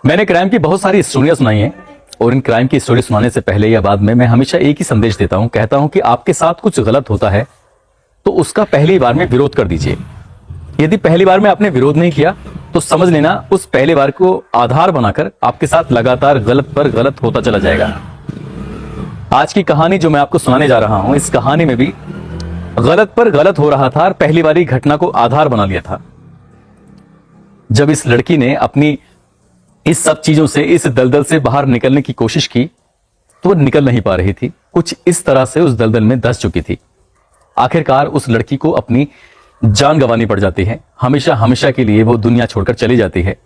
मैंने क्राइम की बहुत सारी स्टोरियां सुनाई हैं और इन क्राइम की स्टोरी सुनाने से पहले या बाद में मैं हमेशा एक ही संदेश देता हूं, कहता हूं कि आपके साथ कुछ गलत होता है तो उसका पहली बार में विरोध कर दीजिए। यदि पहली बार में आपने विरोध नहीं किया तो समझ लेना उस पहले बार को आधार बनाकर आपके साथ लगातार गलत पर गलत होता चला जाएगा। आज की कहानी जो मैं आपको सुनाने जा रहा हूं, इस कहानी में भी गलत पर गलत हो रहा था और पहली बारी घटना को आधार बना लिया था। जब इस लड़की ने अपनी इस सब चीजों से, इस दलदल से बाहर निकलने की कोशिश की तो वो निकल नहीं पा रही थी। कुछ इस तरह से उस दलदल में धंस चुकी थी। आखिरकार उस लड़की को अपनी जान गंवानी पड़ जाती है। हमेशा हमेशा के लिए वो दुनिया छोड़कर चली जाती है।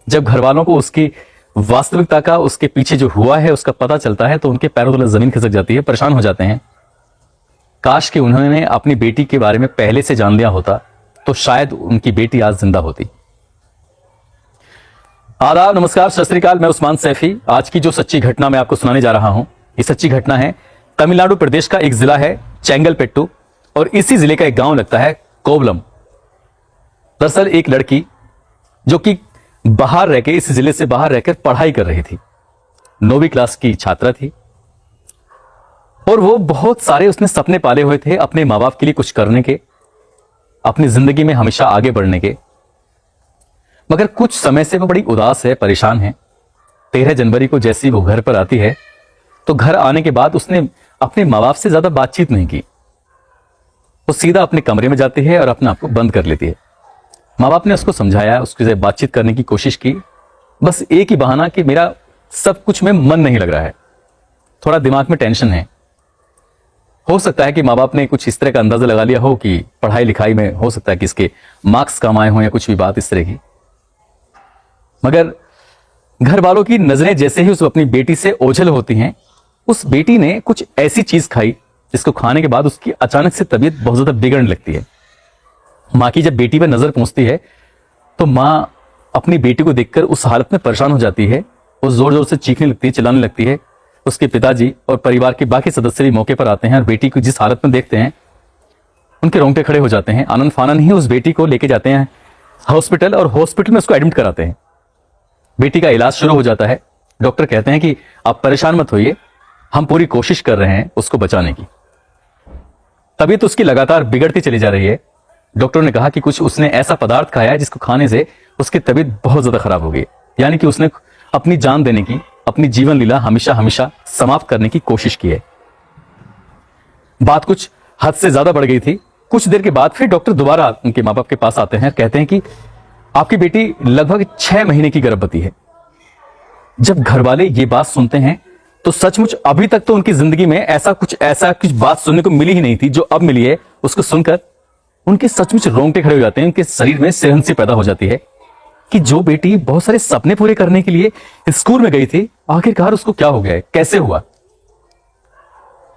जब घर वालों को उसकी वास्तविकता का, उसके पीछे जो हुआ है उसका पता चलता है तो उनके पैरों तले जमीन खिसक जाती है, परेशान हो जाते हैं। काश कि उन्होंने अपनी बेटी के बारे में पहले से जान लिया होता तो शायद उनकी बेटी आज जिंदा होती। आदाब, नमस्कार, सत श्री अकाल। मैं उस्मान सैफी। आज की जो सच्ची घटना मैं आपको सुनाने जा रहा हूं, ये सच्ची घटना है तमिलनाडु प्रदेश का एक जिला है चेंगलपेट्टू और इसी जिले का एक गांव लगता है कोवलम। दरअसल एक लड़की जो कि बाहर रहकर, इस जिले से बाहर रहकर पढ़ाई कर रही थी, 9वीं क्लास की छात्रा थी और वो बहुत सारे उसने सपने पाले हुए थे अपने माँ बाप के लिए कुछ करने के, अपनी जिंदगी में हमेशा आगे बढ़ने के। मगर कुछ समय से वो बड़ी उदास है, परेशान है। 13 जनवरी को जैसे वो घर पर आती है तो घर आने के बाद उसने अपने माँ बाप से ज्यादा बातचीत नहीं की। वो सीधा अपने कमरे में जाती है और अपने आप को बंद कर लेती है। माँ बाप ने उसको समझाया, उसके बातचीत करने की कोशिश की, बस एक ही बहाना कि मेरा सब कुछ में मन नहीं लग रहा है, थोड़ा दिमाग में टेंशन है। हो सकता है कि माँ बाप ने कुछ इस तरह का अंदाजा लगा लिया हो कि पढ़ाई लिखाई में हो सकता है कि इसके मार्क्स कम आए हों या कुछ भी बात इस तरह की। मगर घर वालों की नजरें जैसे ही उस अपनी बेटी से ओझल होती हैं, उस बेटी ने कुछ ऐसी चीज खाई जिसको खाने के बाद उसकी अचानक से तबीयत बहुत ज्यादा बिगड़ने लगती है। माँ की जब बेटी पर नजर पहुंचती है तो माँ अपनी बेटी को देखकर उस हालत में परेशान हो जाती है। वो जोर जोर से चीखने लगती है, चिल्लाने लगती है। उसके पिताजी और परिवार के बाकी सदस्य भी मौके पर आते हैं और बेटी को जिस हालत में देखते हैं उनके रोंगटे खड़े हो जाते हैं। आनंद फानन ही उस बेटी को लेके जाते हैं हॉस्पिटल और हॉस्पिटल में उसको एडमिट कराते हैं। बेटी का इलाज शुरू हो जाता है। डॉक्टर कहते हैं कि आप परेशान मत होइए, हम पूरी कोशिश कर रहे हैं उसको बचाने की। तबीयत उसकी लगातार बिगड़ती चली जा रही है। डॉक्टर ने कहा कि कुछ उसने ऐसा पदार्थ खाया है जिसको खाने से उसकी तबीयत बहुत ज्यादा खराब हो गई, यानी कि उसने अपनी जान देने की, अपनी जीवन लीला हमेशा हमेशा समाप्त करने की कोशिश की है। बात कुछ हद से ज्यादा बढ़ गई थी। कुछ देर के बाद फिर डॉक्टर दोबारा उनके माँ बाप के पास आते हैं, कहते हैं कि आपकी बेटी लगभग 6 महीने की गर्भवती है। जब घर वाले ये बात सुनते हैं तो सचमुच अभी तक तो उनकी जिंदगी में ऐसा कुछ बात सुनने को मिली ही नहीं थी जो अब मिली है। उसको सुनकर उनके सचमुच रोंगटे खड़े हो जाते हैं, उनके शरीर में सिरहंसी पैदा हो जाती है कि जो बेटी बहुत सारे सपने पूरे करने के लिए स्कूल में गई थी, आखिरकार उसको क्या हो गया है, कैसे हुआ।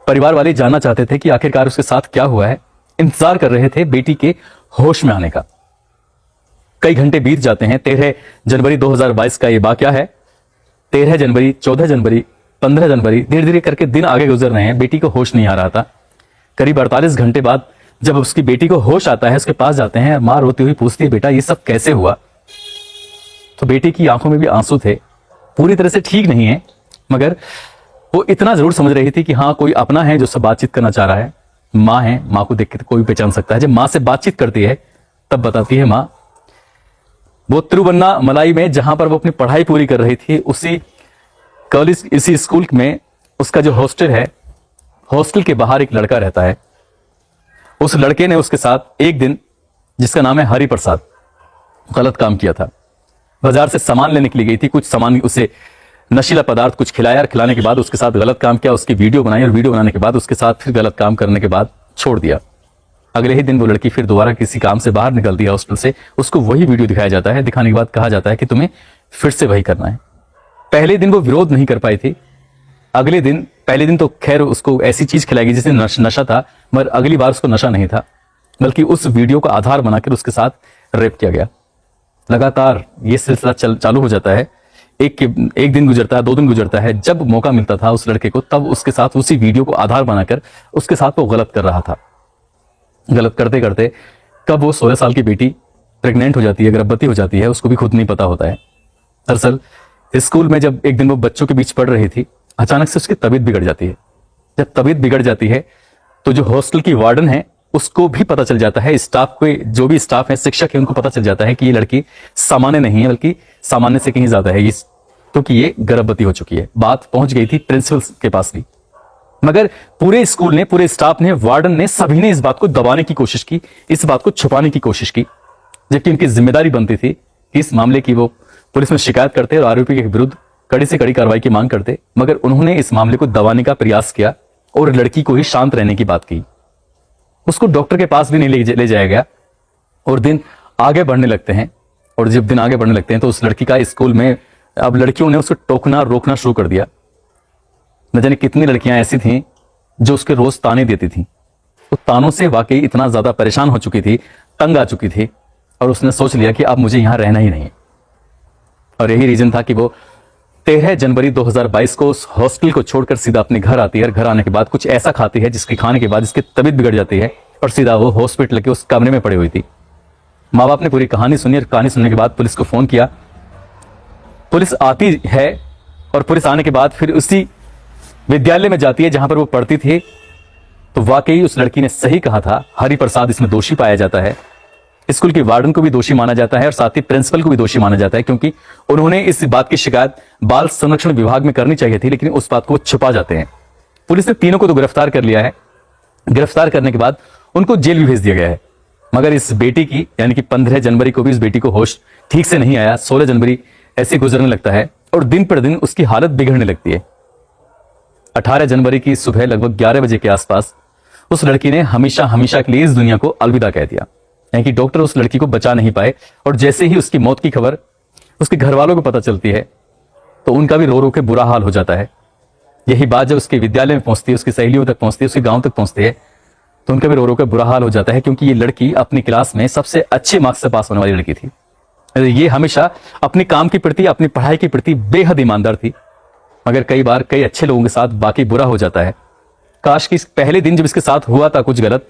परिवार वाले जानना चाहते थे कि आखिरकार उसके साथ क्या हुआ है। इंतजार कर रहे थे बेटी के होश में आने का। कई घंटे बीत जाते हैं। 13 जनवरी 2022 का ये वाकया है। 13 जनवरी, 14 जनवरी, 15 जनवरी, धीरे धीरे करके दिन आगे गुजर रहे हैं। बेटी को होश नहीं आ रहा था। करीब 48 घंटे बाद जब उसकी बेटी को होश आता है, उसके पास जाते हैं, मां रोती हुई पूछती है, बेटा ये सब कैसे हुआ। तो बेटी की आंखों में भी आंसू थे। पूरी तरह से ठीक नहीं है, मगर वो इतना जरूर समझ रही थी कि हाँ, कोई अपना है जो सब बातचीत करना चाह रहा है। माँ है, माँ को देख के कोई पहचान सकता है। जब माँ से बातचीत करती है तब बताती है माँ, वो तिरुवन्नामलाई में जहां पर वो अपनी पढ़ाई पूरी कर रही थी, उसी कॉलेज, इसी स्कूल में उसका जो हॉस्टल है, हॉस्टल के बाहर एक लड़का रहता है। उस लड़के ने उसके साथ एक दिन, जिसका नाम है हरि प्रसाद, गलत काम किया था। बाजार से सामान लेने के लिए गई थी, कुछ सामान, उसे नशीला पदार्थ कुछ खिलाया और खिलाने के बाद उसके साथ गलत काम किया। उसकी वीडियो बनाई और वीडियो बनाने के बाद उसके साथ फिर गलत काम करने के बाद छोड़ दिया। अगले ही दिन वो लड़की फिर दोबारा किसी काम से बाहर निकलती है हॉस्टल से। उसको वही वीडियो दिखाया जाता है। दिखाने के बाद कहा जाता है कि तुम्हें फिर से वही करना है। पहले दिन वो विरोध नहीं कर पाई थी। अगले दिन, पहले दिन तो खैर उसको ऐसी चीज खिलाई गई जिससे नशा था, मगर अगली बार उसको नशा नहीं था, बल्कि उस वीडियो का आधार बनाकर उसके साथ रेप किया गया। लगातार ये सिलसिला चालू हो जाता है। एक दिन गुजरता है, 2 दिन गुजरता है। जब मौका मिलता था उस लड़के को, तब उसके साथ उसी वीडियो को आधार बनाकर उसके साथ वो गलत कर रहा था। गलत करते करते कब वो 16 साल की बेटी प्रेग्नेंट हो जाती है, गर्भवती हो जाती है, उसको भी खुद नहीं पता होता है। दरअसल स्कूल में जब एक दिन वो बच्चों के बीच पढ़ रही थी, अचानक से उसकी तबीयत बिगड़ जाती है। जब तबीयत बिगड़ जाती है तो जो हॉस्टल की वार्डन है उसको भी पता चल जाता है, स्टाफ को, जो भी स्टाफ है, शिक्षक है, उनको पता चल जाता है कि ये लड़की सामान्य नहीं है, बल्कि सामान्य से कहीं ज्यादा है, क्योंकि ये गर्भवती हो चुकी है। बात पहुंच गई थी प्रिंसिपल के पास भी, मगर पूरे स्कूल ने, पूरे स्टाफ ने, वार्डन ने, सभी ने इस बात को दबाने की कोशिश की, इस बात को छुपाने की कोशिश की, जबकि उनकी जिम्मेदारी बनती थी कि इस मामले की वो पुलिस में शिकायत करते और आरोपी के विरुद्ध कड़ी से कड़ी कार्रवाई की मांग करते। मगर उन्होंने इस मामले को दबाने का प्रयास किया और लड़की को ही शांत रहने की बात की। उसको डॉक्टर के पास भी नहीं ले जाया गया और दिन आगे बढ़ने लगते हैं। और जब दिन आगे बढ़ने लगते हैं तो उस लड़की का स्कूल में अब लड़कियों ने उसको टोकना रोकना शुरू कर दिया। न जाने कितनी लड़कियां ऐसी थीं जो उसके रोज ताने देती थीं। तो तानों से वाकई इतना ज्यादा परेशान हो चुकी थी, तंग आ चुकी थी, और उसने सोच लिया कि अब मुझे यहां रहना ही नहीं है। और यही रीजन था कि वो 13 जनवरी 2022 को उस हॉस्टल को छोड़कर सीधा अपने घर आती है और घर आने के बाद कुछ ऐसा खाती है जिसके खाने के बाद इसकी तबीयत बिगड़ जाती है और सीधा वो हॉस्पिटल के उस कमरे में पड़ी हुई थी। माँ बाप ने पूरी कहानी सुनी और कहानी सुनने के बाद पुलिस को फोन किया। पुलिस आती है और पुलिस आने के बाद फिर उसी विद्यालय में जाती है जहां पर वो पढ़ती थी। तो वाकई उस लड़की ने सही कहा था, हरिप्रसाद इसमें दोषी पाया जाता है। स्कूल के वार्डन को भी दोषी माना जाता है और साथ ही प्रिंसिपल को भी दोषी माना जाता है, क्योंकि उन्होंने इस बात की शिकायत बाल संरक्षण विभाग में करनी चाहिए थी, लेकिन उस बात को छुपा जाते हैं। पुलिस ने तीनों को तो गिरफ्तार कर लिया है। गिरफ्तार करने के बाद उनको जेल भी भेज दिया गया है। मगर इस बेटी की, यानी कि 15 जनवरी को भी इस बेटी को होश ठीक से नहीं आया। 16 जनवरी ऐसे गुजरने लगता है और दिन पर दिन उसकी हालत बिगड़ने लगती है। 18 जनवरी की सुबह लगभग 11 बजे के आसपास उस लड़की ने हमेशा हमेशा के लिए इस दुनिया को अलविदा कह दिया। यानी कि डॉक्टर उस लड़की को बचा नहीं पाए और जैसे ही उसकी मौत की खबर उसके घर वालों को पता चलती है तो उनका भी रो रो के बुरा हाल हो जाता है। यही बात जब उसके विद्यालय में पहुंचती है, उसकी सहेलियों तक पहुंचती है, उसके गांव तक पहुंचती है, तो उनका भी रो रो के बुरा हाल हो जाता है, क्योंकि ये लड़की अपनी क्लास में सबसे अच्छे मार्क्स से पास होने वाली लड़की थी। ये हमेशा अपने काम के प्रति, अपनी पढ़ाई के प्रति बेहद ईमानदार थी। मगर कई बार कई अच्छे लोगों के साथ बाकी बुरा हो जाता है। काश कि पहले दिन जब इसके साथ हुआ था कुछ गलत,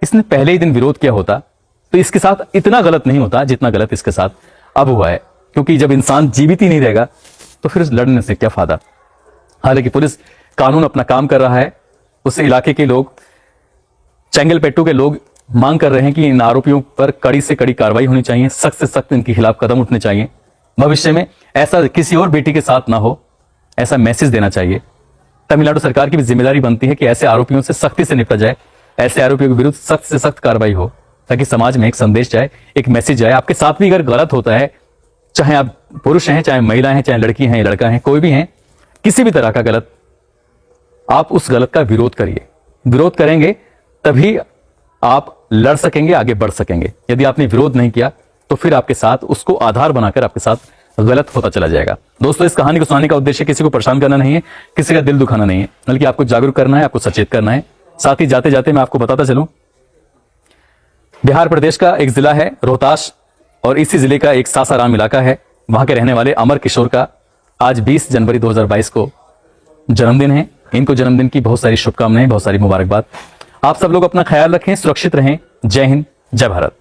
इसने पहले ही दिन विरोध किया होता तो इसके साथ इतना गलत नहीं होता जितना गलत इसके साथ अब हुआ है। क्योंकि जब इंसान जीवित ही नहीं रहेगा तो फिर लड़ने से क्या फायदा। हालांकि पुलिस कानून अपना काम कर रहा है। उस इलाके के लोग, चेंगलपेट्टू के लोग मांग कर रहे हैं कि इन आरोपियों पर कड़ी से कड़ी कार्रवाई होनी चाहिए, सख्त से सख्त इनके खिलाफ कदम उठने चाहिए। भविष्य में ऐसा किसी और बेटी के साथ ना हो, ऐसा मैसेज देना चाहिए। तमिलनाडु सरकार की भी जिम्मेदारी बनती है कि ऐसे आरोपियों से सख्ती से निपटा जाए, ऐसे आरोपियों के विरुद्ध सख्त से सख्त कार्रवाई हो, ताकि समाज में एक संदेश जाए, एक मैसेज जाए। आपके साथ भी अगर गलत होता है, चाहे आप पुरुष हैं, चाहे महिला हैं, चाहे लड़की हैं, लड़का हैं, कोई भी हैं, किसी भी तरह का गलत, आप उस गलत का विरोध करिए। विरोध करेंगे तभी आप लड़ सकेंगे, आगे बढ़ सकेंगे। यदि आपने विरोध नहीं किया तो फिर आपके साथ उसको आधार बनाकर आपके साथ गलत होता चला जाएगा। दोस्तों, इस कहानी को सुनाने का उद्देश्य किसी को परेशान करना नहीं है, किसी का दिल दुखाना नहीं है, बल्कि आपको जागरूक करना है, आपको सचेत करना है। साथ ही जाते जाते मैं आपको बताता चलूं, बिहार प्रदेश का एक जिला है रोहतास, और इसी जिले का एक सासाराम इलाका है। वहां के रहने वाले अमर किशोर का आज 20 जनवरी 2022 को जन्मदिन है। इनको जन्मदिन की बहुत सारी शुभकामनाएं, बहुत सारी मुबारकबाद। आप सब लोग अपना ख्याल रखें, सुरक्षित रहें। जय हिंद, जय भारत।